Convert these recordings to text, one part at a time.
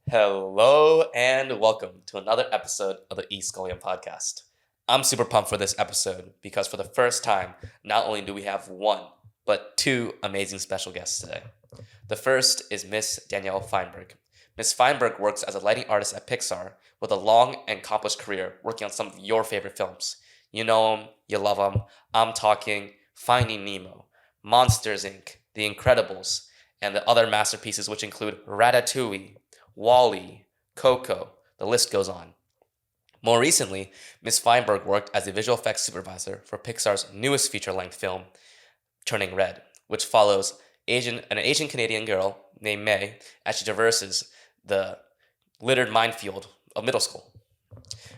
Hello and welcome to another episode of the E-Scholium Podcast. I'm super pumped for this episode because for the first time, not only do we have one, but two amazing special guests today. The first is Miss Danielle Feinberg. Miss Feinberg works as a lighting artist at Pixar with a long and accomplished career working on some of your favorite films. You know them, you love them. I'm talking Finding Nemo, Monsters, Inc., The Incredibles, and the other masterpieces which include Ratatouille, Wall-E, Coco, the list goes on. More recently, Ms. Feinberg worked as a visual effects supervisor for Pixar's newest feature-length film, Turning Red, which follows an Asian Canadian girl named May as she traverses the littered minefield of middle school.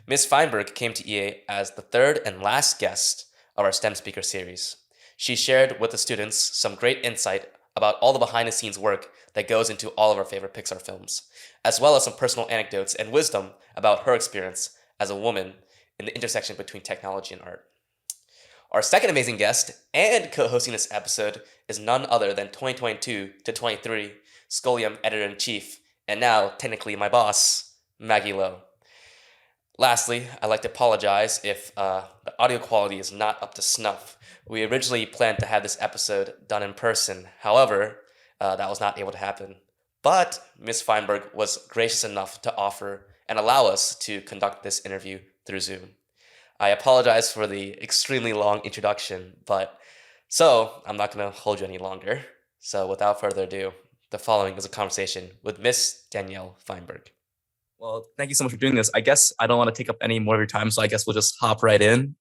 Ms. Feinberg came to EA as the third and last guest of our STEM speaker series. She shared with the students some great insight about all the behind-the-scenes work that goes into all of our favorite Pixar films, as well as some personal anecdotes and wisdom about her experience as a woman in the intersection between technology and art. Our second amazing guest and co-hosting this episode is none other than 2022 to 23 Scholium Editor-in-Chief, and now technically my boss, Maggie Lo. Lastly, I'd like to apologize if the audio quality is not up to snuff. We originally planned to have this episode done in person. However, that was not able to happen. But Ms. Feinberg was gracious enough to offer and allow us to conduct this interview through Zoom. I apologize for the extremely long introduction, so I'm not going to hold you any longer. So without further ado, the following is a conversation with Miss Danielle Feinberg. Well, thank you so much for doing this. I guess I don't want to take up any more of your time, so I guess we'll just hop right in.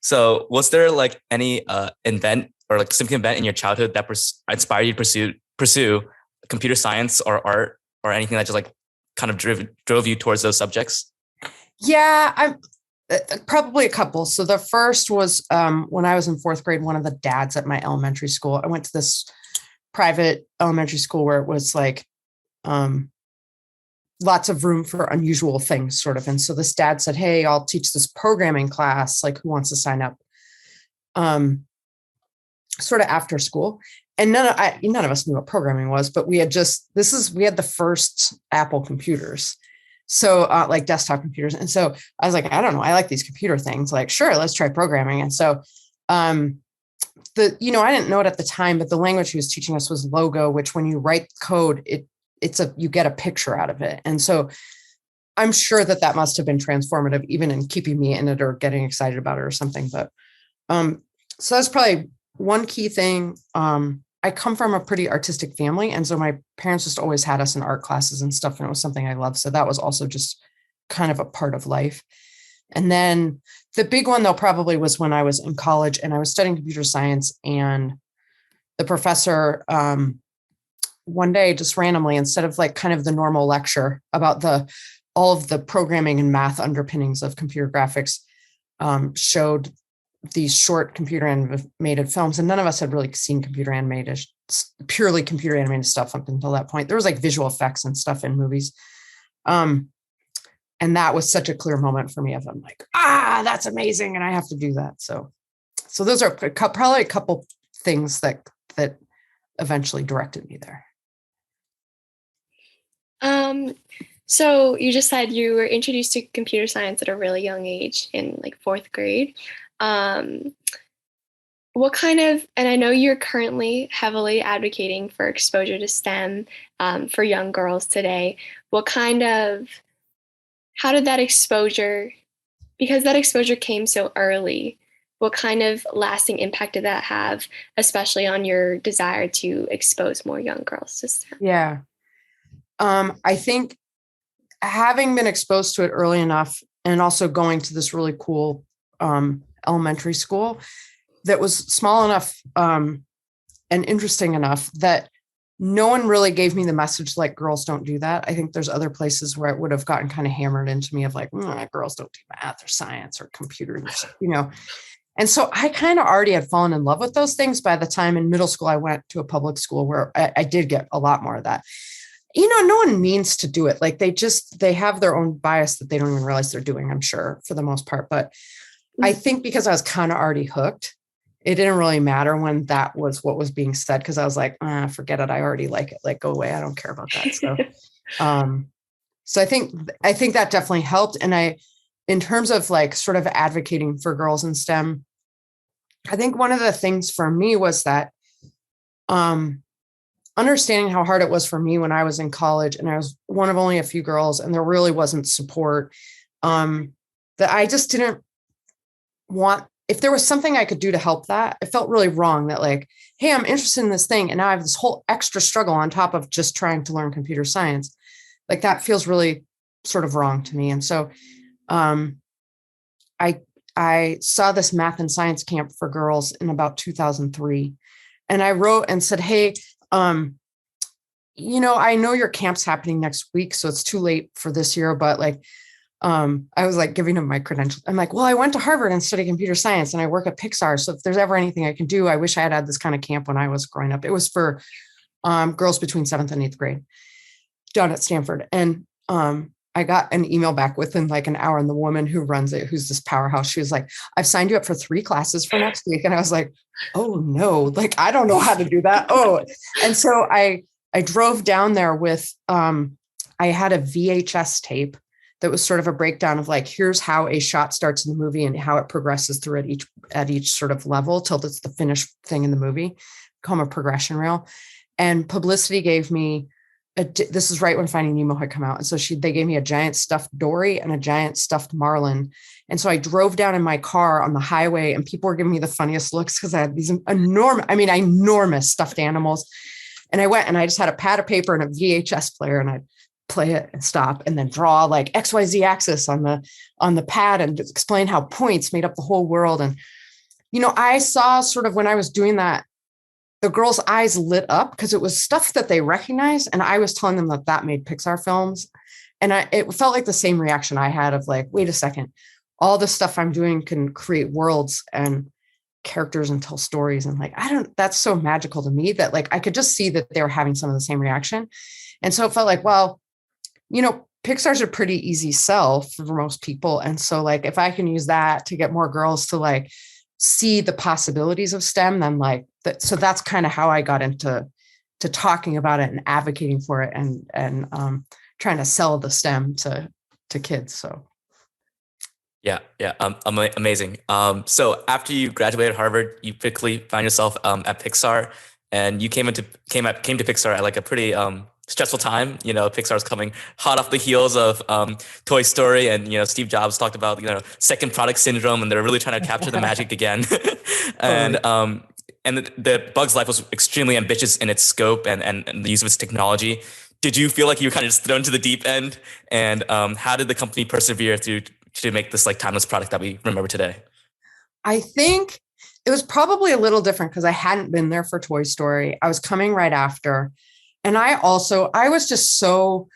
So was there like any event or like significant event in your childhood that inspired you to pursue computer science or art or anything that just like kind of drove you towards those subjects? Yeah, I'm probably a couple. So the first was when I was in fourth grade, one of the dads at my elementary school. I went to this private elementary school where it was like lots of room for unusual things, sort of. And so this dad said, "Hey, I'll teach this programming class. Like, who wants to sign up?" Sort of after school. And none of us knew what programming was, but we had the first Apple computers. So like desktop computers. And so I was like, I don't know, I like these computer things. Like, sure, let's try programming. And so I didn't know it at the time, but the language he was teaching us was Logo, which when you write code, you get a picture out of it. And so I'm sure that must have been transformative, even in keeping me in it or getting excited about it or something. But so that's probably one key thing. I come from a pretty artistic family. And so my parents just always had us in art classes and stuff. And it was something I loved. So that was also just kind of a part of life. And then the big one, though, probably was when I was in college and I was studying computer science. And the professor, one day, just randomly, instead of like kind of the normal lecture about all of the programming and math underpinnings of computer graphics, showed these short computer animated films. And none of us had really seen purely computer animated stuff up until that point. There was like visual effects and stuff in movies. And that was such a clear moment for me of, I'm like, that's amazing. And I have to do that. So those are probably a couple things that eventually directed me there. So you just said you were introduced to computer science at a really young age in like fourth grade. What kind of, and I know you're currently heavily advocating for exposure to STEM for young girls today. How did that exposure, because that exposure came so early, what kind of lasting impact did that have, especially on your desire to expose more young girls to STEM? Yeah. I think having been exposed to it early enough and also going to this really cool elementary school that was small enough and interesting enough that no one really gave me the message like girls don't do that. I think there's other places where it would have gotten kind of hammered into me of like, girls don't do math or science or computers, And so I kind of already had fallen in love with those things by the time in middle school I went to a public school where I did get a lot more of that. No one means to do it. Like they have their own bias that they don't even realize they're doing, I'm sure, for the most part. But I think because I was kind of already hooked, it didn't really matter when that was what was being said, because I was like, forget it. I already like it. Like, go away. I don't care about that. So So I think that definitely helped. And in terms of like sort of advocating for girls in STEM, I think one of the things for me was that understanding how hard it was for me when I was in college and I was one of only a few girls and there really wasn't support, that I just didn't want, if there was something I could do to help that, it felt really wrong that like, hey, I'm interested in this thing. And now I have this whole extra struggle on top of just trying to learn computer science. Like that feels really sort of wrong to me. And so I saw this math and science camp for girls in about 2003. And I wrote and said, hey, I know your camp's happening next week, so it's too late for this year, but like, I was like giving them my credentials. I'm like, well, I went to Harvard and studied computer science and I work at Pixar. So if there's ever anything I can do, I wish I had this kind of camp when I was growing up. It was for girls between 7th and 8th grade down at Stanford. And I got an email back within like an hour, and the woman who runs it, who's this powerhouse, she was like, I've signed you up for 3 classes for next week. And I was like, oh no, like, I don't know how to do that. Oh, and so I drove down there with, I had a VHS tape that was sort of a breakdown of like, here's how a shot starts in the movie and how it progresses through at each sort of level till it's the finished thing in the movie, called a progression reel. And Publicity gave me this is right when Finding Nemo had come out. And so they gave me a giant stuffed Dory and a giant stuffed Marlin. And so I drove down in my car on the highway and people were giving me the funniest looks because I had these enormous stuffed animals. And I went and I just had a pad of paper and a VHS player, and I'd play it and stop and then draw like XYZ axis on the pad and explain how points made up the whole world. And, I saw sort of when I was doing that, the girls' eyes lit up because it was stuff that they recognized. And I was telling them that made Pixar films. And it felt like the same reaction I had of like, wait a second, all the stuff I'm doing can create worlds and characters and tell stories. And like, that's so magical to me that like, I could just see that they were having some of the same reaction. And so it felt like, well, Pixar's a pretty easy sell for most people. And so like, if I can use that to get more girls to like see the possibilities of STEM, then like that. So that's kind of how I got into talking about it and advocating for it and trying to sell the STEM to kids. So. Yeah. Amazing. So after you graduated Harvard, you quickly found yourself at Pixar, and you came to Pixar at like a pretty stressful time. Pixar's coming hot off the heels of Toy Story, and Steve Jobs talked about second product syndrome, and they're really trying to capture the magic again. And the Bug's Life was extremely ambitious in its scope and the use of its technology. Did you feel like you were kind of just thrown to the deep end? And how did the company persevere to make this like timeless product that we remember today? I think it was probably a little different because I hadn't been there for Toy Story. I was coming right after. And I was just so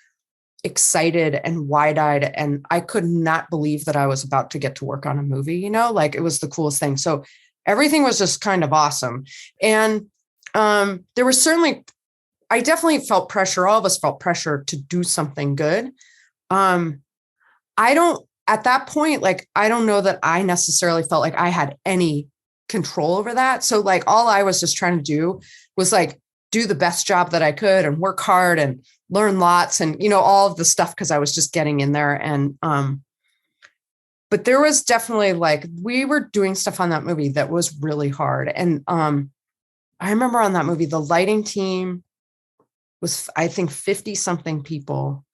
excited and wide-eyed, and I could not believe that I was about to get to work on a movie, like it was the coolest thing. So everything was just kind of awesome. And there was I definitely felt pressure. All of us felt pressure to do something good. At that point, like, I don't know that I necessarily felt like I had any control over that. So like, all I was just trying to do was like, do the best job that I could and work hard and learn lots and, all of the stuff, because I was just getting in there. And, but there was definitely like, we were doing stuff on that movie that was really hard. And I remember on that movie, the lighting team was, I think, 50 something people,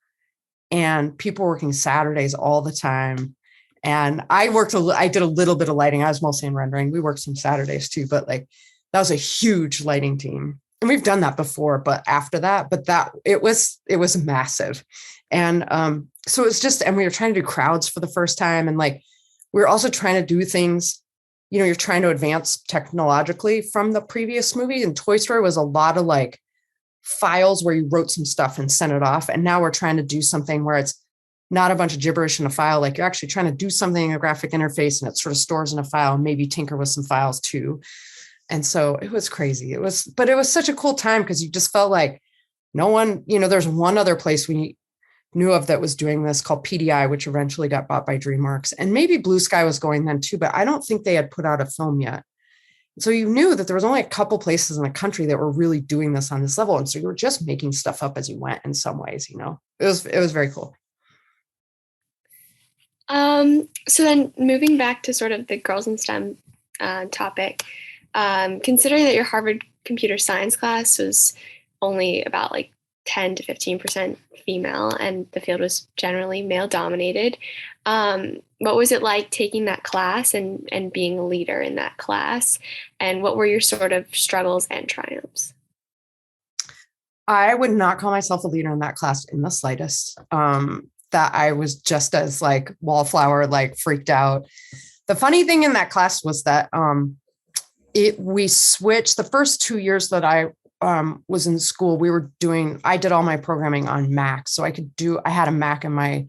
and people working Saturdays all the time. And I did a little bit of lighting. I was mostly in rendering. We worked some Saturdays too, but like, that was a huge lighting team. And we've done that before, but after that, it was massive. And so it was just, and we were trying to do crowds for the first time. And like, we were also trying to do things, you're trying to advance technologically from the previous movie. And Toy Story was a lot of like files where you wrote some stuff and sent it off. And now we're trying to do something where it's not a bunch of gibberish in a file. Like, you're actually trying to do something in a graphic interface, and it sort of stores in a file, and maybe tinker with some files too. And so it was crazy. But it was such a cool time, because you just felt like no one, there's one other place we knew of that was doing this called PDI, which eventually got bought by DreamWorks. And maybe Blue Sky was going then too, but I don't think they had put out a film yet. So you knew that there was only a couple places in the country that were really doing this on this level. And so you were just making stuff up as you went in some ways, it was very cool. So then moving back to sort of the girls in STEM topic, considering that your Harvard computer science class was only about like 10 to 15% female and the field was generally male dominated, what was it like taking that class and being a leader in that class? And what were your sort of struggles and triumphs? I would not call myself a leader in that class in the slightest. That I was just as like wallflower, like freaked out. The funny thing in that class was that we switched the first 2 years that I was in school. I did all my programming on Mac. So I had a Mac in my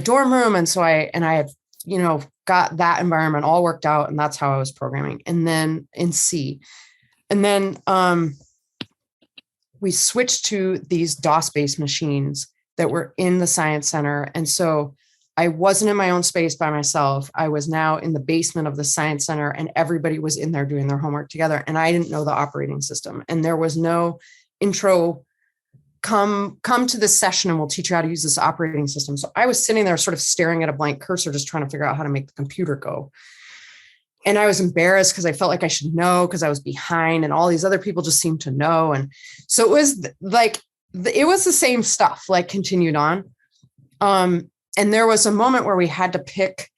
dorm room. And so I had, got that environment all worked out, and that's how I was programming. And then in C, and then we switched to these DOS-based machines that were in the science center. And so I wasn't in my own space by myself. I was now in the basement of the science center, and everybody was in there doing their homework together. And I didn't know the operating system, and there was no intro, come to this session and we'll teach you how to use this operating system. So I was sitting there sort of staring at a blank cursor, just trying to figure out how to make the computer go. And I was embarrassed because I felt like I should know because I was behind and all these other people just seemed to know. And so it was like, it was the same stuff, like continued on. And there was a moment where we had to pick,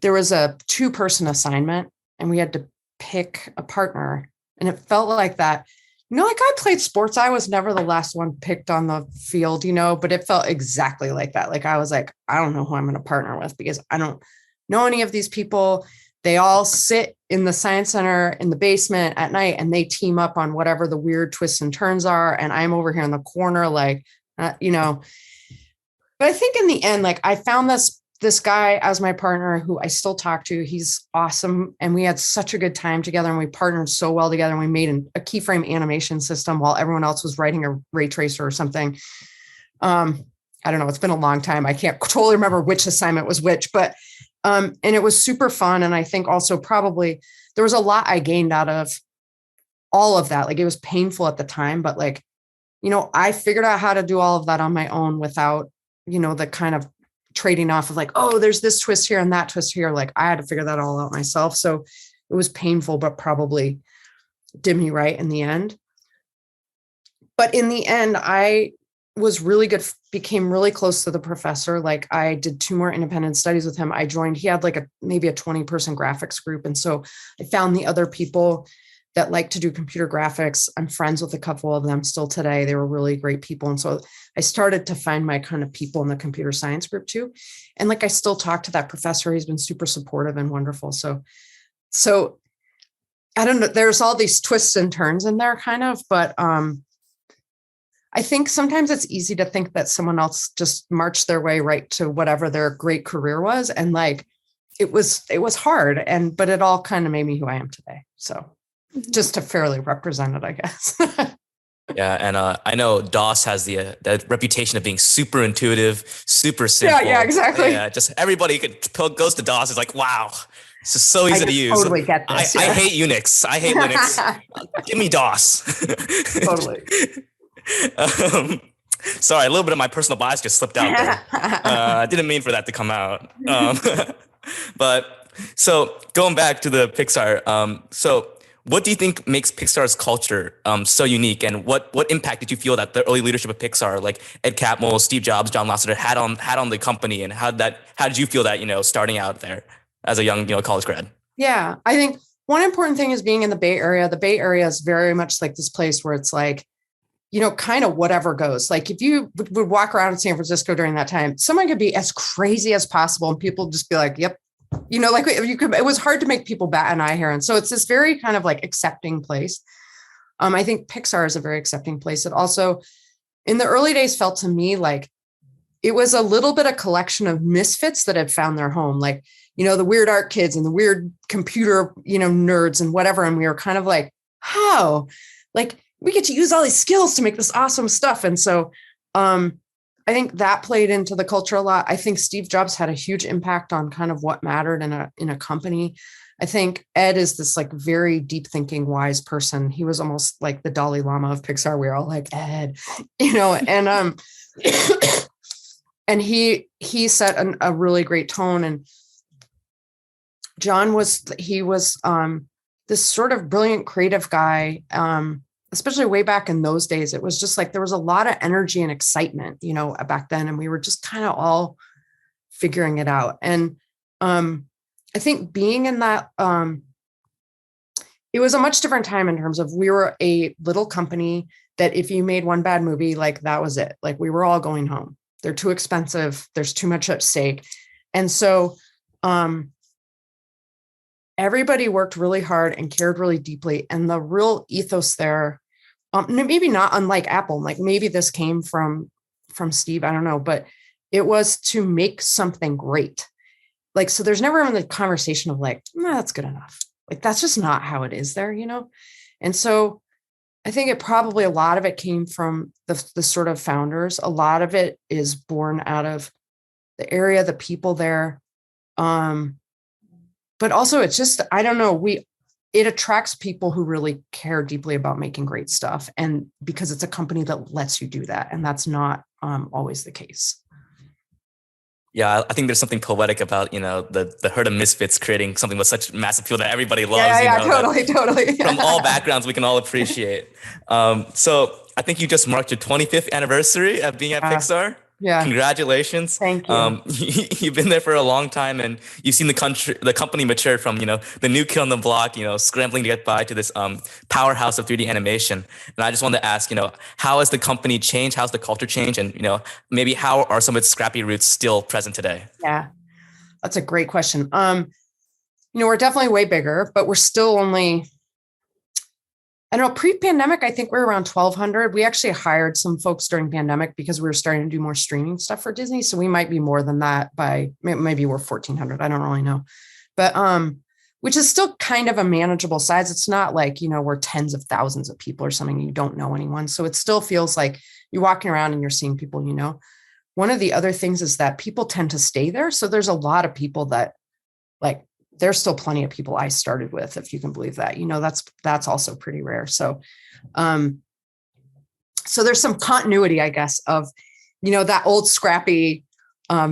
there was a 2-person assignment and we had to pick a partner. And it felt like that, like I played sports. I was never the last one picked on the field, but it felt exactly like that. Like I was like, I don't know who I'm going to partner with because I don't know any of these people. They all sit in the science center in the basement at night and they team up on whatever the weird twists and turns are. And I'm over here in the corner, like, but I think in the end, like I found this guy as my partner who I still talk to. He's awesome. And we had such a good time together and we partnered so well together. And we made a keyframe animation system while everyone else was writing a ray tracer or something. I don't know. It's been a long time. I can't totally remember which assignment was which, but and it was super fun. And I think also probably there was a lot I gained out of all of that. Like it was painful at the time, but like, I figured out how to do all of that on my own without, the kind of trading off of like, oh, there's this twist here and that twist here. Like I had to figure that all out myself. So it was painful, but probably did me right in the end. But in the end, I was really good, became really close to the professor. Like I did 2 more independent studies with him. I joined, he had like maybe a 20-person graphics group. And so I found the other people that like to do computer graphics. I'm friends with a couple of them still today. They were really great people. And so I started to find my kind of people in the computer science group too. And like, I still talk to that professor. He's been super supportive and wonderful. So I don't know, there's all these twists and turns in there kind of, but I think sometimes it's easy to think that someone else just marched their way right to whatever their great career was. And like, it was hard, but it all kind of made me who I am today. So just to fairly represent it, I guess. Yeah. And I know DOS has the reputation of being super intuitive, super simple. Yeah, exactly. Yeah. Just everybody goes to DOS. It's like, wow, it's just so easy to use. Totally get this. I hate Unix. I hate Linux. Give me DOS. Totally. Sorry, a little bit of my personal bias just slipped out there. I didn't mean for that to come out. But so going back to the Pixar, so what do you think makes Pixar's culture so unique, and what impact did you feel that the early leadership of Pixar, like Ed Catmull, Steve Jobs, John Lasseter, had on the company, and how did you feel that starting out there as a young college grad? Yeah, I think one important thing is being in the Bay Area. The Bay Area is very much like this place where it's like, kind of whatever goes. Like if you would walk around in San Francisco during that time, someone could be as crazy as possible and people just be like, yep. Like it was hard to make people bat an eye here. And so it's this very kind of like accepting place. I think Pixar is a very accepting place. It also, in the early days, felt to me like it was a little bit a collection of misfits that had found their home. Like, the weird art kids and the weird computer, nerds and whatever. And we were kind of like, how? Like, we get to use all these skills to make this awesome stuff. And so I think that played into the culture a lot. I think Steve Jobs had a huge impact on kind of what mattered in a company. I think Ed is this like very deep thinking, wise person. He was almost like the Dalai Lama of Pixar. We were all like, Ed, and and he set a really great tone. And John was this sort of brilliant creative guy. Especially way back in those days, it was just like there was a lot of energy and excitement, back then. And we were just kind of all figuring it out. And I think being in that, it was a much different time in terms of we were a little company that if you made one bad movie, like that was it. Like we were all going home. They're too expensive. There's too much at stake. And so everybody worked really hard and cared really deeply. And the real ethos there, maybe not unlike Apple, like maybe this came from Steve, I don't know, but it was to make something great. Like, so there's never even the conversation of like, nah, that's good enough. Like, that's just not how it is there, And so I think it probably, a lot of it came from the sort of founders. A lot of it is born out of the area, the people there. But also it's just, I don't know, it attracts people who really care deeply about making great stuff. And because it's a company that lets you do that. And that's not always the case. Yeah, I think there's something poetic about, the herd of misfits creating something with such massive appeal that everybody loves. Totally. From all backgrounds, we can all appreciate. So I think you just marked your 25th anniversary of being at Pixar. Yeah. Congratulations. Thank you. You've been there for a long time, and you've seen the company mature from, the new kid on the block, scrambling to get by, to this powerhouse of 3D animation. And I just wanted to ask, how has the company changed? How's the culture changed? And, maybe how are some of its scrappy roots still present today? Yeah, that's a great question. We're definitely way bigger, but we're still only, I don't know, pre-pandemic, I think we're around 1,200. We actually hired some folks during pandemic because we were starting to do more streaming stuff for Disney. So we might be more than that by, maybe we're 1,400. I don't really know. But, which is still kind of a manageable size. It's not like, we're tens of thousands of people or something. You don't know anyone. So it still feels like you're walking around and you're seeing people, One of the other things is that people tend to stay there. So there's a lot of people that like, there's still plenty of people I started with, if you can believe that, that's also pretty rare. So, so there's some continuity, I guess, of, that old scrappy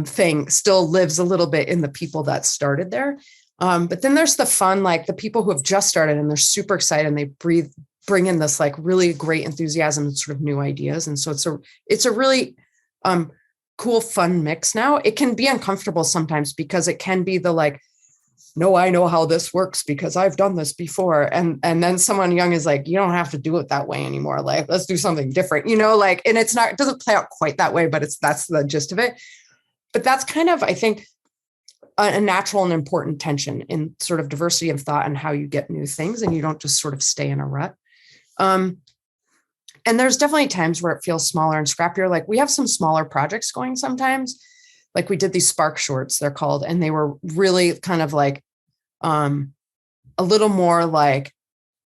thing still lives a little bit in the people that started there. But then there's the fun, like the people who have just started and they're super excited and they bring in this like really great enthusiasm and sort of new ideas. And so it's a really cool, fun mix now. It can be uncomfortable sometimes because it can be the like, no, I know how this works because I've done this before. And then someone young is like, you don't have to do it that way anymore. Like, let's do something different, and it doesn't play out quite that way, but that's the gist of it. But that's kind of, I think, a natural and important tension in sort of diversity of thought and how you get new things. And you don't just sort of stay in a rut. And there's definitely times where it feels smaller and scrappier. Like we have some smaller projects going sometimes. Like we did these Spark shorts, they're called, and they were really kind of like a little more like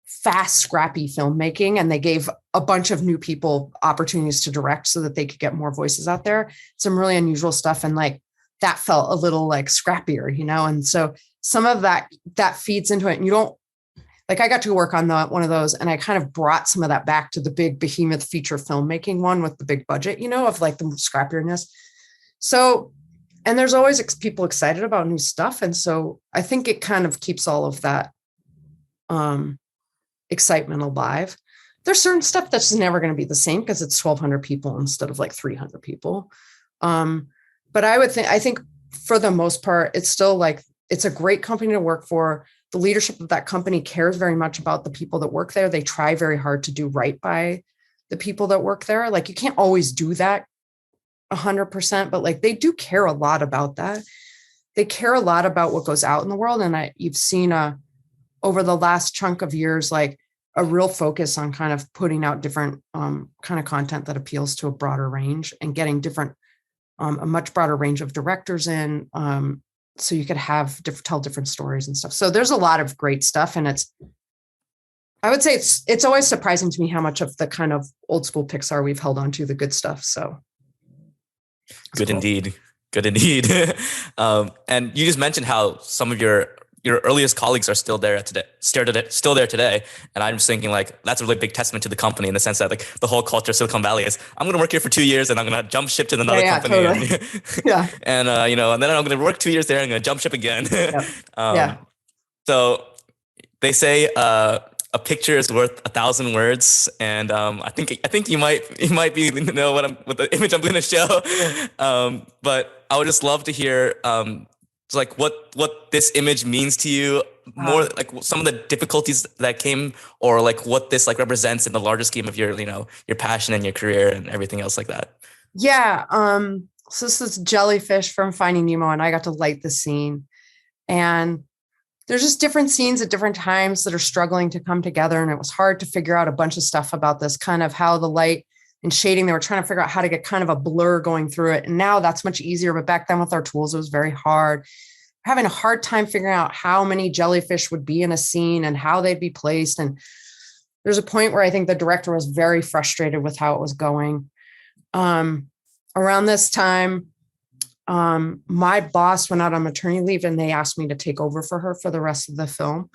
fast, scrappy filmmaking. And they gave a bunch of new people opportunities to direct so that they could get more voices out there. Some really unusual stuff. And like that felt a little like scrappier, And so some of that feeds into it. And you don't, like I got to work on one of those and I kind of brought some of that back to the big behemoth feature filmmaking one with the big budget, of like the scrappierness. So, and there's always people excited about new stuff. And so I think it kind of keeps all of that excitement alive. There's certain stuff that's never going to be the same because it's 1,200 people instead of like 300 people. But I think for the most part, it's still like, it's a great company to work for. The leadership of that company cares very much about the people that work there. They try very hard to do right by the people that work there. Like you can't always do that 100%, but like they do care a lot about that. They care a lot about what goes out in the world. And you've seen over the last chunk of years, like a real focus on kind of putting out different kind of content that appeals to a broader range and getting a much broader range of directors in, so you could tell different stories and stuff. So there's a lot of great stuff, and I would say it's always surprising to me how much of the kind of old school Pixar we've held on to, the good stuff. So Good cool. indeed. Good indeed. And you just mentioned how some of your earliest colleagues are still there today. And I'm just thinking like, that's a really big testament to the company in the sense that like the whole culture of Silicon Valley is, I'm going to work here for 2 years and I'm going to jump ship to another company. Totally. Yeah. And, and then I'm going to work 2 years there and I'm going to jump ship again. Yep. So they say, a picture is worth 1,000 words, and I think you might know what the image I'm going to show. But I would just love to hear like what this image means to you, more like some of the difficulties that came, or like what this like represents in the larger scheme of your your passion and your career and everything else like that. Yeah. So this is jellyfish from Finding Nemo, and I got to light the scene, and there's just different scenes at different times that are struggling to come together. And it was hard to figure out a bunch of stuff about this kind of how the light and shading, they were trying to figure out how to get kind of a blur going through it. And now that's much easier. But back then with our tools, it was very hard. Having a hard time figuring out how many jellyfish would be in a scene and how they'd be placed. And there's a point where I think the director was very frustrated with how it was going. Around this time, my boss went out on maternity leave and they asked me to take over for her for the rest of the film.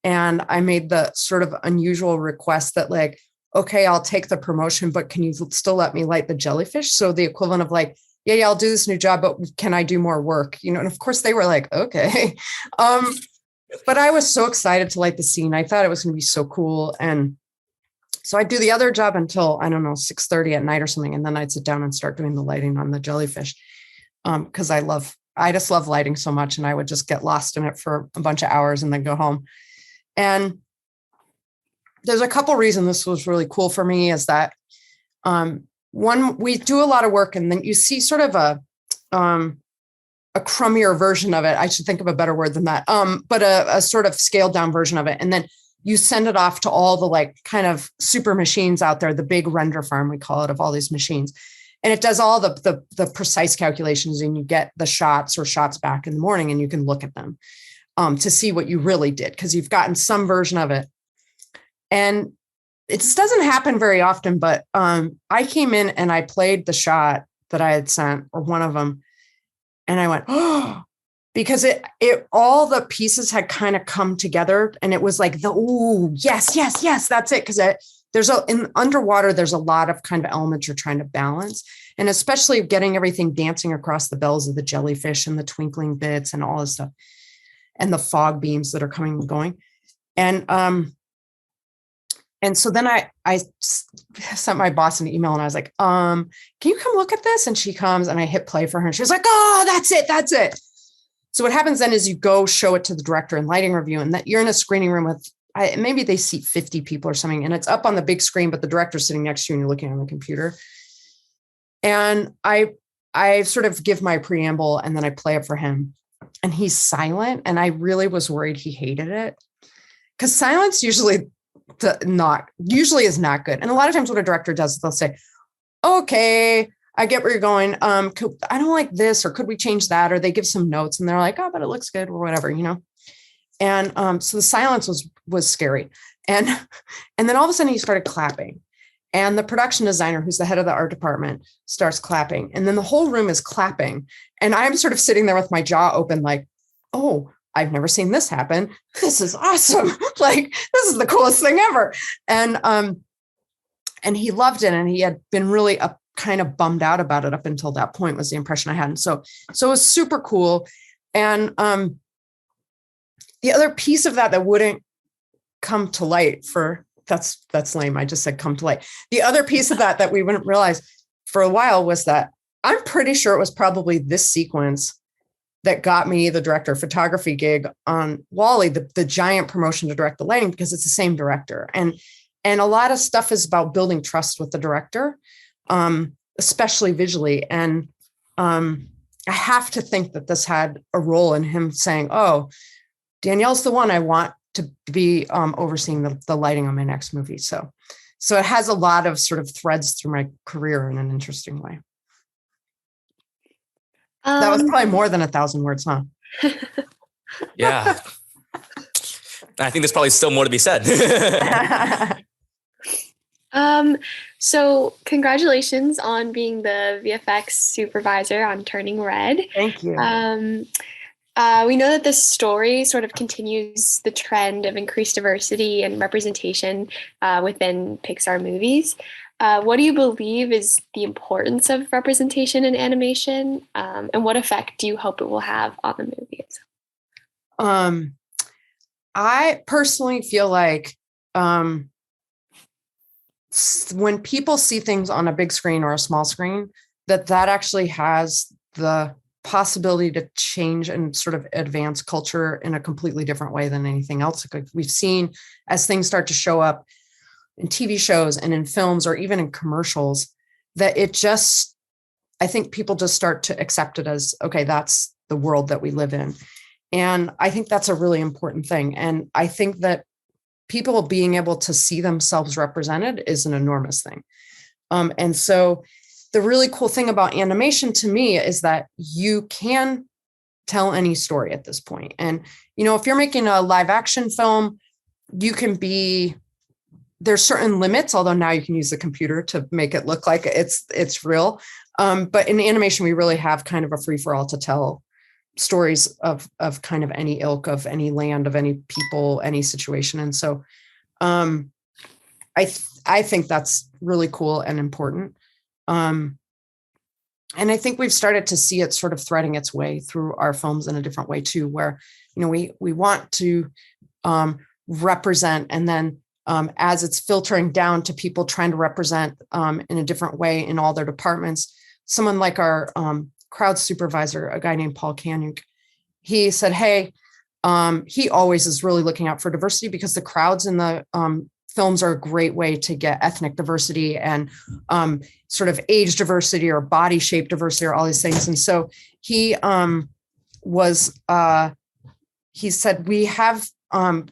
And I made the sort of unusual request that like, okay, I'll take the promotion, but can you still let me light the jellyfish? So the equivalent of like, yeah, I'll do this new job, but can I do more work? And of course they were like, okay. But I was so excited to light the scene. I thought it was going to be so cool. And so I'd do the other job until, 6:30 at night or something. And then I'd sit down and start doing the lighting on the jellyfish. Because I just love lighting so much, and I would just get lost in it for a bunch of hours and then go home. And there's a couple reasons this was really cool for me is that one, we do a lot of work, and then you see sort of a crummier version of it. I should think of a better word than that. But a sort of scaled down version of it. And then you send it off to all the like kind of super machines out there, the big render farm, we call it, of all these machines. And it does all the precise calculations, and you get the shots back in the morning, and you can look at them to see what you really did, because you've gotten some version of it. And it just doesn't happen very often, but I came in and I played the shot that I had sent, or one of them, and I went, oh, because it all the pieces had kind of come together, and it was like yes, that's it. Because in underwater, there's a lot of kind of elements you're trying to balance, and especially getting everything dancing across the bells of the jellyfish and the twinkling bits and all this stuff, and the fog beams that are coming and going. And so then I sent my boss an email, and I was like, can you come look at this? And she comes, and I hit play for her, and she was like, oh, that's it. So what happens then is you go show it to the director in lighting review, and that you're in a screening room with, maybe they seat 50 people or something, and it's up on the big screen, but the director's sitting next to you and you're looking on the computer. And I sort of give my preamble, and then I play it for him, and he's silent. And I really was worried he hated it, because silence usually is not good. And a lot of times what a director does is they'll say, okay, I get where you're going. I don't like this, or could we change that? Or they give some notes, and they're like, oh, but it looks good, or whatever, And so the silence was scary. And then all of a sudden he started clapping, and the production designer, who's the head of the art department, starts clapping. And then the whole room is clapping. And I'm sort of sitting there with my jaw open, like, oh, I've never seen this happen. This is awesome. Like, this is the coolest thing ever. And he loved it. And he had been really kind of bummed out about it up until that point, was the impression I had. And so it was super cool. And the other piece of that wouldn't come to light that's lame. I just said come to light. The other piece of that we wouldn't realize for a while was that I'm pretty sure it was probably this sequence that got me the director of photography gig on Wall-E, the giant promotion to direct the lighting, because it's the same director. And a lot of stuff is about building trust with the director, especially visually. And I have to think that this had a role in him saying, oh, Danielle's the one I want to be overseeing the lighting on my next movie. So it has a lot of sort of threads through my career in an interesting way. That was probably more than 1,000 words, huh? Yeah. I think there's probably still more to be said. So congratulations on being the VFX supervisor on Turning Red. Thank you. We know that this story sort of continues the trend of increased diversity and representation within Pixar movies. What do you believe is the importance of representation in animation, and what effect do you hope it will have on the movies? I personally feel like when people see things on a big screen or a small screen, that actually has the possibility to change and sort of advance culture in a completely different way than anything else. Like we've seen as things start to show up in TV shows and in films or even in commercials, that I think people just start to accept it as, okay, that's the world that we live in. And I think that's a really important thing. And I think that people being able to see themselves represented is an enormous thing. And so the really cool thing about animation to me is that you can tell any story at this point. And, if you're making a live action film, there's certain limits, although now you can use the computer to make it look like it's real. But in animation, we really have kind of a free for all to tell stories of kind of any ilk, of any land, of any people, any situation. And so I think that's really cool and important. And I think we've started to see it sort of threading its way through our films in a different way too, where, we want to represent, and then as it's filtering down to people trying to represent in a different way in all their departments, someone like our crowd supervisor, a guy named Paul Kanyuk, he said, hey, he always is really looking out for diversity, because the crowds in the films are a great way to get ethnic diversity and sort of age diversity or body shape diversity or all these things. And so he said, we have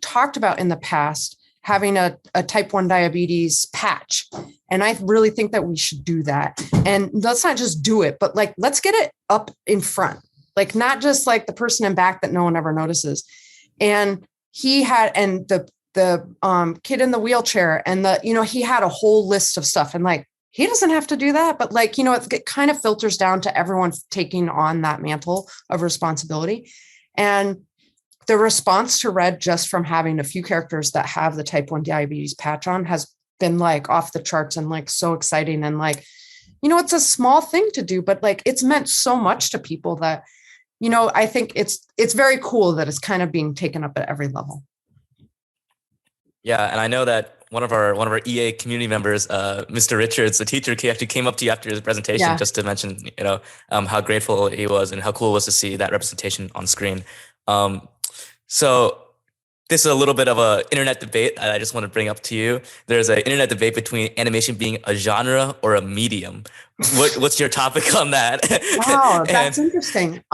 talked about in the past having a type 1 diabetes patch. And I really think that we should do that. And let's not just do it, but like, let's get it up in front, like not just like the person in back that no one ever notices. And he had, and the kid in the wheelchair, and he had a whole list of stuff, and like, he doesn't have to do that, but like, it kind of filters down to everyone taking on that mantle of responsibility. And the response to Red, just from having a few characters that have the type 1 diabetes patch on, has been like off the charts and like so exciting. And like, it's a small thing to do, but like, it's meant so much to people that, I think it's very cool that it's kind of being taken up at every level. Yeah. And I know that one of our EA community members, Mr. Richards, the teacher, actually came up to you after his presentation just to mention, how grateful he was and how cool it was to see that representation on screen. So this is a little bit of an internet debate I just want to bring up to you. There's an internet debate between animation being a genre or a medium. What's your topic on that? Wow, that's interesting.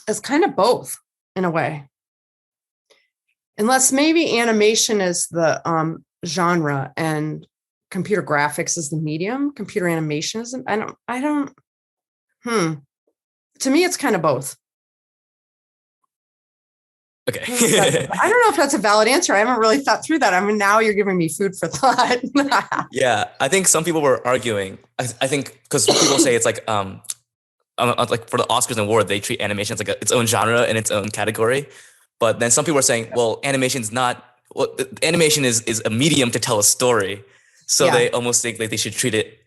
It's kind of both in a way. Unless maybe animation is the genre and computer graphics is the medium. Computer animation isn't. I don't. To me, it's kind of both. Okay. I don't know if that's a valid answer. I haven't really thought through that. I mean, now you're giving me food for thought. Yeah, I think some people were arguing. I think because people say it's like for the Oscars and award, they treat animation as like its own genre and its own category. But then some people are saying, well, animation is a medium to tell a story. So they almost think like they should treat it,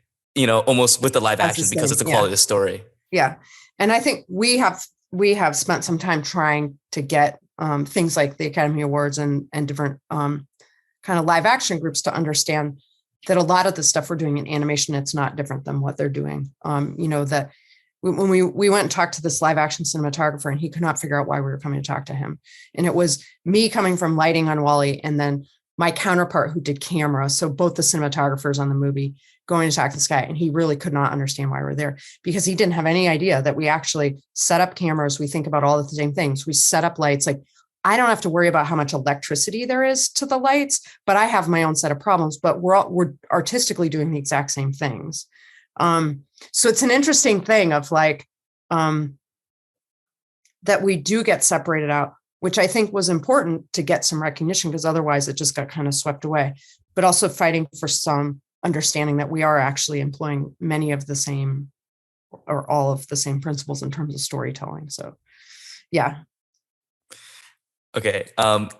almost with the live action because it's the quality of the story. Yeah. And I think we have spent some time trying to get things like the Academy Awards and different kind of live action groups to understand that a lot of the stuff we're doing in animation, it's not different than what they're doing. That when we went and talked to this live action cinematographer, and he could not figure out why we were coming to talk to him. And it was me coming from lighting on WALL-E, and then my counterpart who did camera. So both the cinematographers on the movie going to talk to this guy. And he really could not understand why we're there, because he didn't have any idea that we actually set up cameras. We think about all the same things. We set up lights. Like, I don't have to worry about how much electricity there is to the lights, but I have my own set of problems, but we're artistically doing the exact same things. So it's an interesting thing of like, that we do get separated out, which I think was important to get some recognition, because otherwise it just got kind of swept away, but also fighting for some understanding that we are actually employing many of the same or all of the same principles in terms of storytelling. So, yeah. Okay.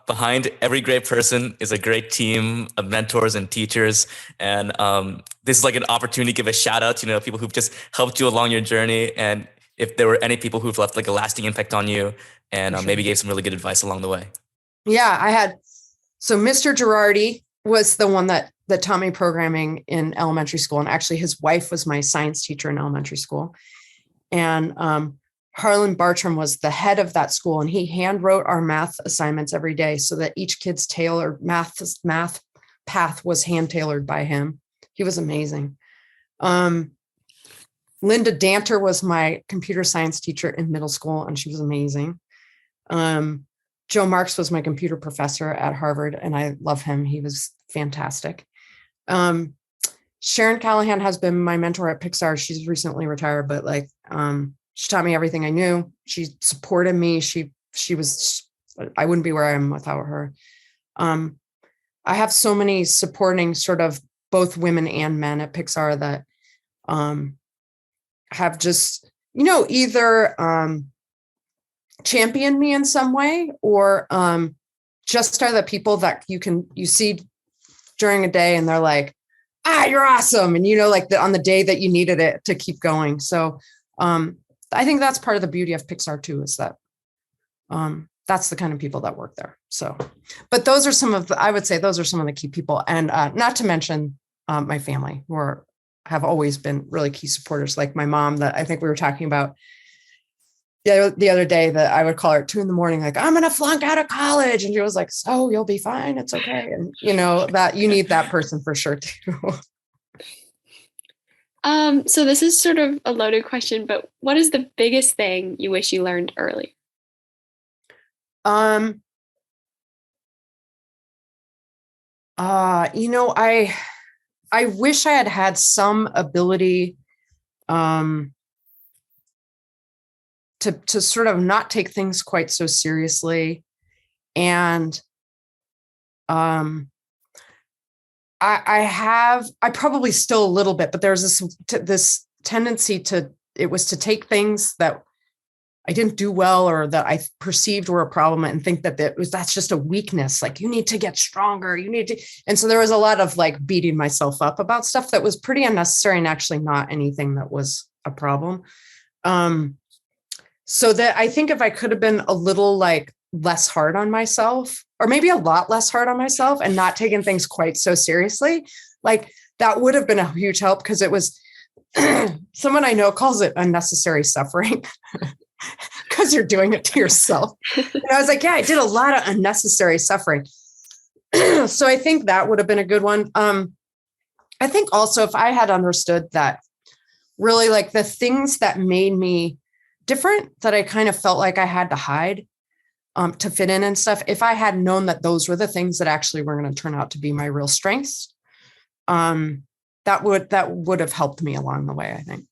Behind every great person is a great team of mentors and teachers. And this is like an opportunity to give a shout out to, people who've just helped you along your journey. And if there were any people who've left like a lasting impact on you and For sure. maybe gave some really good advice along the way. Yeah, so Mr. Girardi was the one that taught me programming in elementary school. And actually his wife was my science teacher in elementary school. And Harlan Bartram was the head of that school, and he hand wrote our math assignments every day so that each kid's math path was hand tailored by him. He was amazing. Linda Danter was my computer science teacher in middle school, and she was amazing. Joe Marks was my computer professor at Harvard, and I love him. He was fantastic. Sharon Callahan has been my mentor at Pixar. She's recently retired, but she taught me everything I knew. She supported me. I wouldn't be where I am without her. I have so many supporting sort of both women and men at Pixar that have just, either championed me in some way, or just are the people that you see during a day and they're like, you're awesome. And, on the day that you needed it to keep going. So I think that's part of the beauty of Pixar too, is that that's the kind of people that work there. So, but those are some of the key people. And not to mention my family, who have always been really key supporters, like my mom, that I think we were talking about the other day, that I would call her at 2 a.m, like, I'm going to flunk out of college. And she was like, so you'll be fine. It's okay. And that you need that person for sure too. So this is sort of a loaded question, but what is the biggest thing you wish you learned early? I wish I had some ability to sort of not take things quite so seriously. And I probably still a little bit, but there's this tendency to take things that I didn't do well, or that I perceived were a problem, and think that's just a weakness. Like, you need to get stronger. And so there was a lot of beating myself up about stuff that was pretty unnecessary and actually not anything that was a problem. So that I think if I could have been a little less hard on myself, or maybe a lot less hard on myself, and not taking things quite so seriously, that would have been a huge help, because it was someone I know calls it unnecessary suffering, because you're doing it to yourself. And I was like, yeah, I did a lot of unnecessary suffering. So I think that would have been a good one. I think also, if I had understood that really the things that made me different, that I kind of felt like I had to hide to fit in and stuff, if I had known that those were the things that actually were going to turn out to be my real strengths, that would have helped me along the way, I think.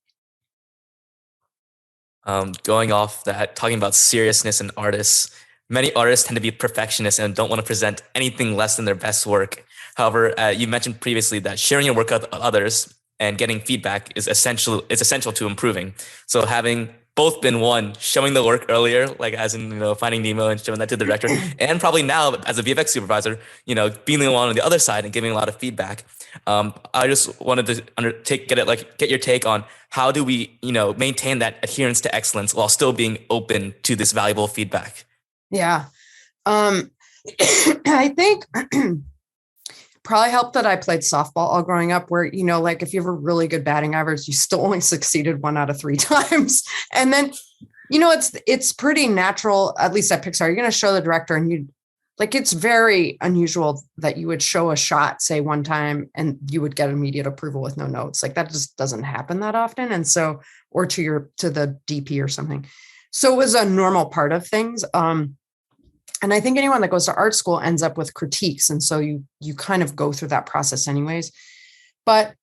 Going off that, talking about seriousness in artists, many artists tend to be perfectionists and don't want to present anything less than their best work. However, you mentioned previously that sharing your work with others and getting feedback is essential to improving. So having both been one, showing the work earlier, as in, Finding Nemo and showing that to the director, and probably now as a VFX supervisor, being the one on the other side and giving a lot of feedback. I just wanted to get your take on how do we, maintain that adherence to excellence while still being open to this valuable feedback? Yeah. I think probably helped that I played softball all growing up, where, if you have a really good batting average, you still only succeeded 1 out of 3 times. And then, it's pretty natural, at least at Pixar, you're going to show the director, and it's very unusual that you would show a shot, say, one time, and you would get immediate approval with no notes. That just doesn't happen that often. And so, or to the DP or something. So it was a normal part of things. And I think anyone that goes to art school ends up with critiques. And so you kind of go through that process anyways. But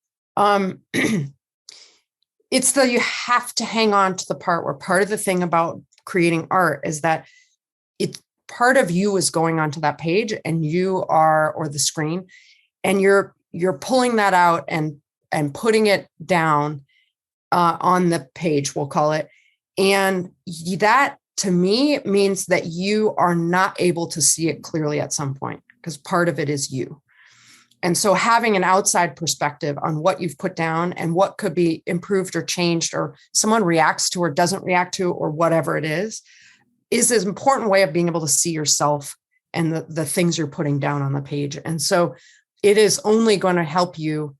it's you have to hang on to the part where part of the thing about creating art is that part of you is going onto that page and you are, or the screen, and you're pulling that out and putting it down on the page, we'll call it. And that to me means that you are not able to see it clearly at some point, because part of it is you. And so having an outside perspective on what you've put down and what could be improved or changed, or someone reacts to or doesn't react to, or whatever it is an important way of being able to see yourself and the things you're putting down on the page. And so it is only going to help you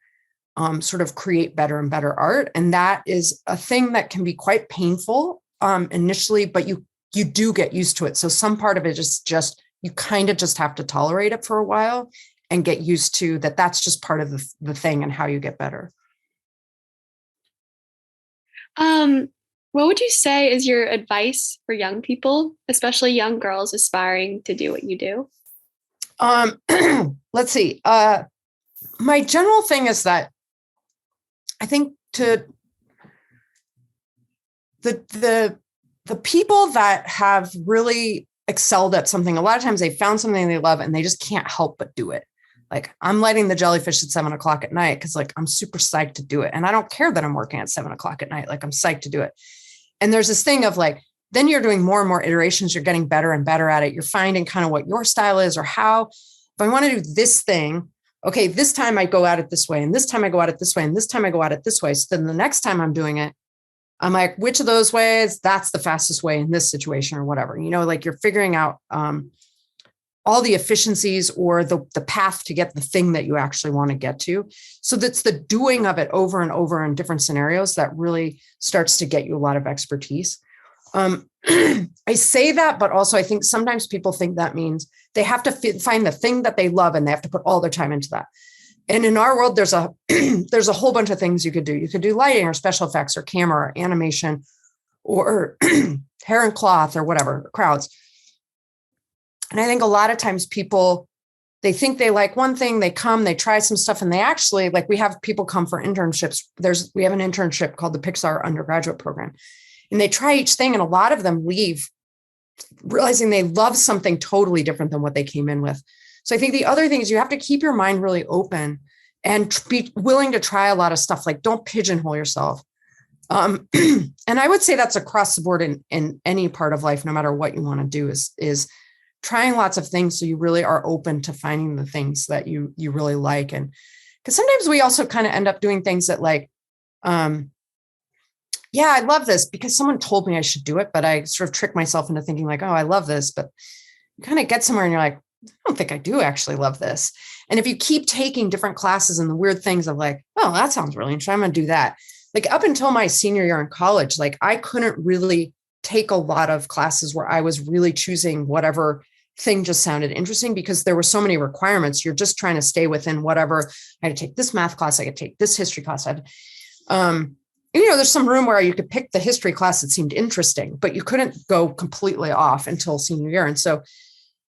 sort of create better and better art. And that is a thing that can be quite painful initially, but you do get used to it. So some part of it is just, you kind of just have to tolerate it for a while and get used to that. That's just part of the thing and how you get better. What would you say is your advice for young people, especially young girls aspiring to do what you do? Let's see. My general thing is that I think to the people that have really excelled at something, a lot of times they found something they love and they just can't help but do it. Like, I'm lighting the jellyfish at 7:00 at night because, like, I'm super psyched to do it. And I don't care that I'm working at 7:00 at night. Like, I'm psyched to do it. And there's this thing of like, then you're doing more and more iterations. You're getting better and better at it. You're finding kind of what your style is, or how, if I want to do this thing, okay, this time I go at it this way, and this time I go at it this way, and this time I go at it this way. So then the next time I'm doing it, I'm like, which of those ways, that's the fastest way in this situation, or whatever, like you're figuring out all the efficiencies or the path to get the thing that you actually want to get to. So that's the doing of it over and over in different scenarios that really starts to get you a lot of expertise. I say that, but also I think sometimes people think that means they have to find the thing that they love and they have to put all their time into that. And in our world, there's a whole bunch of things you could do. You could do lighting or special effects or camera or animation or hair and cloth or whatever, crowds. And I think a lot of times people, they think they like one thing, they come, they try some stuff, and they actually, like, we have people come for internships. We have an internship called the Pixar undergraduate program, and they try each thing. And a lot of them leave realizing they love something totally different than what they came in with. So I think the other thing is you have to keep your mind really open and be willing to try a lot of stuff. Like, don't pigeonhole yourself. And I would say that's across the board in any part of life, no matter what you want to do, is trying lots of things so you really are open to finding the things that you really like. And because sometimes we also kind of end up doing things that, like, yeah, I love this because someone told me I should do it, but I sort of trick myself into thinking like, oh, I love this, but you kind of get somewhere and you're like, I don't think I do actually love this. And if you keep taking different classes and the weird things of like, oh, that sounds really interesting, I'm going to do that. Like, up until my senior year in college, like, I couldn't really take a lot of classes where I was really choosing whatever thing just sounded interesting, because there were so many requirements. You're just trying to stay within whatever. I had to take this math class, I could take this history class. There's some room where you could pick the history class that seemed interesting, but you couldn't go completely off until senior year. And so,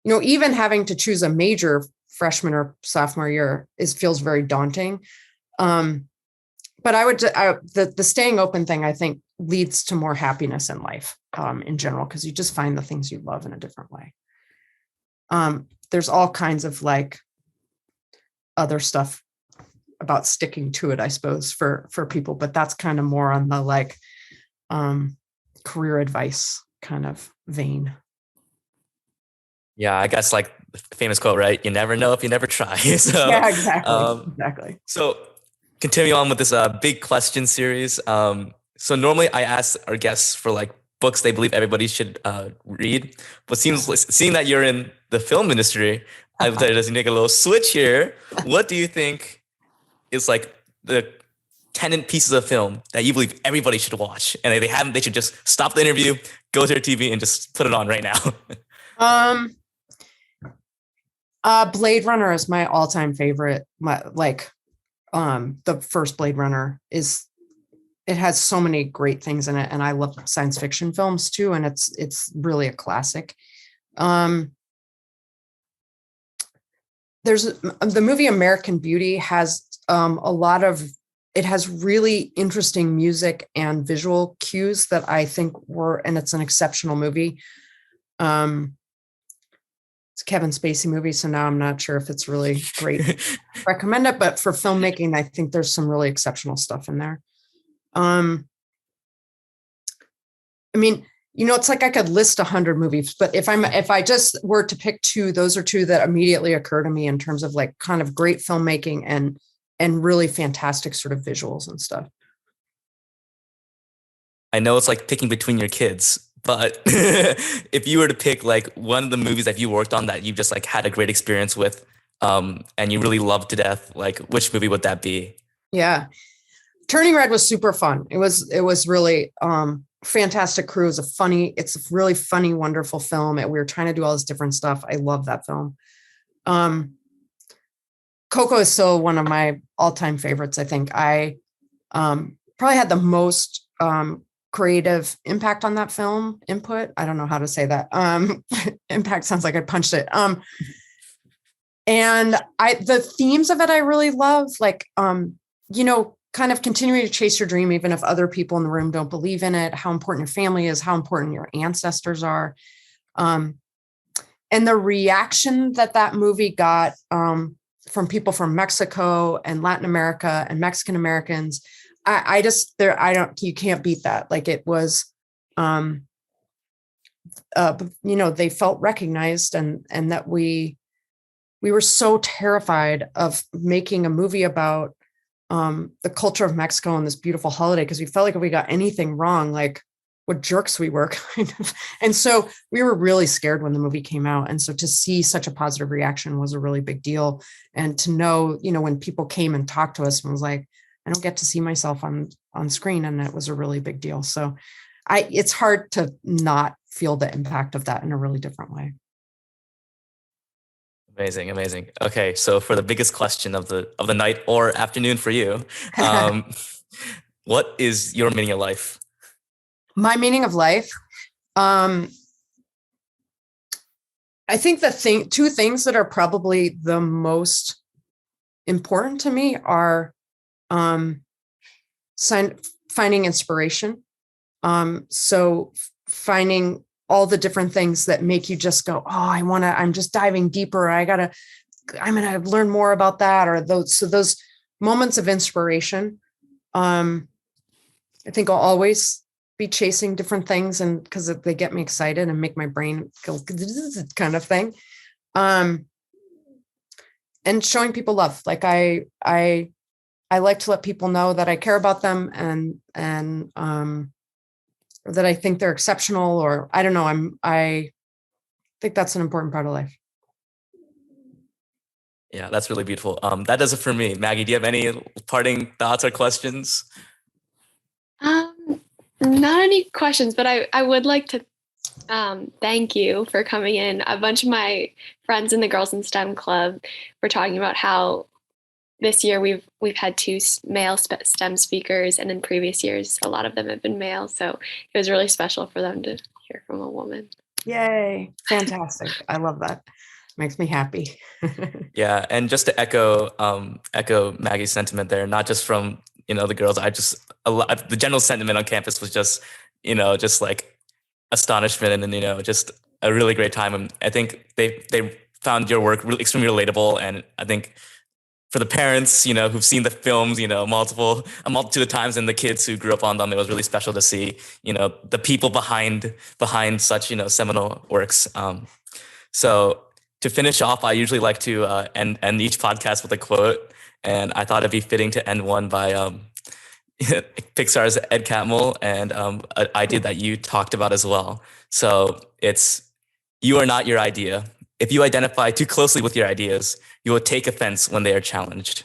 even having to choose a major freshman or sophomore year feels very daunting. But the staying open thing, I think, leads to more happiness in life in general, because you just find the things you love in a different way. There's all kinds of like other stuff about sticking to it, I suppose, for people, but that's kind of more on the like career advice kind of vein. Yeah, I guess like the famous quote, right? You never know if you never try. So, yeah, exactly. So continue on with this big question series. So normally I ask our guests for like books they believe everybody should read, but seeing that you're in the film industry, I would just make a little switch here. What do you think is like the 10 pieces of film that you believe everybody should watch, and if they haven't, they should just stop the interview, go to their TV, and just put it on right now? Blade Runner is my all-time favorite. The first Blade Runner it has so many great things in it, and I love science fiction films too, and it's really a classic. There's the movie American Beauty has it has really interesting music and visual cues that I think and it's an exceptional movie. it's a Kevin Spacey movie. So now I'm not sure if it's really great. Recommend it, but for filmmaking, I think there's some really exceptional stuff in there. I mean, it's like I could list 100 movies, but if I just were to pick two, those are two that immediately occur to me in terms of like kind of great filmmaking and really fantastic sort of visuals and stuff. I know it's like picking between your kids, but if you were to pick like one of the movies that you worked on that you just like had a great experience with, and you really loved to death, like which movie would that be? Yeah. Turning Red was super fun. It was really fantastic crew. It's a really funny, wonderful film. And we were trying to do all this different stuff. I love that film. Coco is still one of my all-time favorites. I think I probably had the most creative impact on that film. Input. I don't know how to say that. Impact sounds like I punched it. And the themes of it, I really love, like, kind of continuing to chase your dream, even if other people in the room don't believe in it, how important your family is, how important your ancestors are. And the reaction that movie got from people from Mexico and Latin America and Mexican Americans, you can't beat that. Like it was, they felt recognized and that we were so terrified of making a movie about the culture of Mexico and this beautiful holiday, because we felt like if we got anything wrong, like what jerks we were kind of. And so we were really scared when the movie came out. And so to see such a positive reaction was a really big deal. And to know, when people came and talked to us and was like, I don't get to see myself on screen. And it was a really big deal. So it's hard to not feel the impact of that in a really different way. Amazing. Okay, so for the biggest question of the night or afternoon for you, what is your meaning of life? My meaning of life, I think two things that are probably the most important to me are finding inspiration. So finding all the different things that make you just go, I'm just diving deeper. I'm going to learn more about that, or those moments of inspiration. I think I'll always be chasing different things, and because they get me excited and make my brain go kind of thing. And showing people love. Like I like to let people know that I care about them and that I think they're exceptional, or I don't know. I think that's an important part of life. Yeah, that's really beautiful. That does it for me. Maggie, do you have any parting thoughts or questions? Not any questions, but I would like to thank you for coming in. A bunch of my friends in the Girls in STEM Club were talking about how this year we've had two male STEM speakers, and in previous years a lot of them have been male. So it was really special for them to hear from a woman. Yay! Fantastic! I love that. Makes me happy. Yeah, and just to echo Maggie's sentiment there, not just from the girls. The general sentiment on campus was just like astonishment and just a really great time. And I think they found your work really extremely relatable. And I think for the parents, who've seen the films, a multitude of times, and the kids who grew up on them, it was really special to see, the people behind such, seminal works. So to finish off, I usually like to end each podcast with a quote, and I thought it'd be fitting to end one by Pixar's Ed Catmull, and an idea that you talked about as well. So it's, you are not your idea. If you identify too closely with your ideas, you will take offense when they are challenged.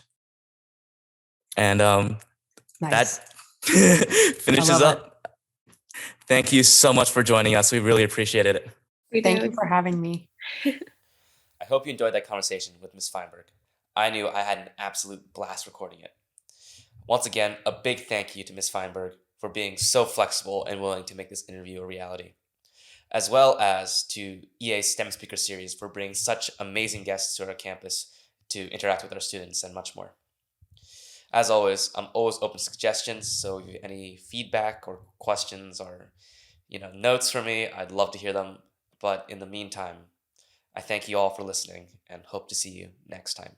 And Nice. that finishes up. Thank you so much for joining us. We really appreciated it. Thank you for having me. I hope you enjoyed that conversation with Ms. Feinberg. I knew I had an absolute blast recording it. Once again, a big thank you to Ms. Feinberg for being so flexible and willing to make this interview a reality, as well as to EA's STEM Speaker Series for bringing such amazing guests to our campus to interact with our students and much more. As always, I'm always open to suggestions, so if you have any feedback or questions or notes for me, I'd love to hear them. But in the meantime, I thank you all for listening and hope to see you next time.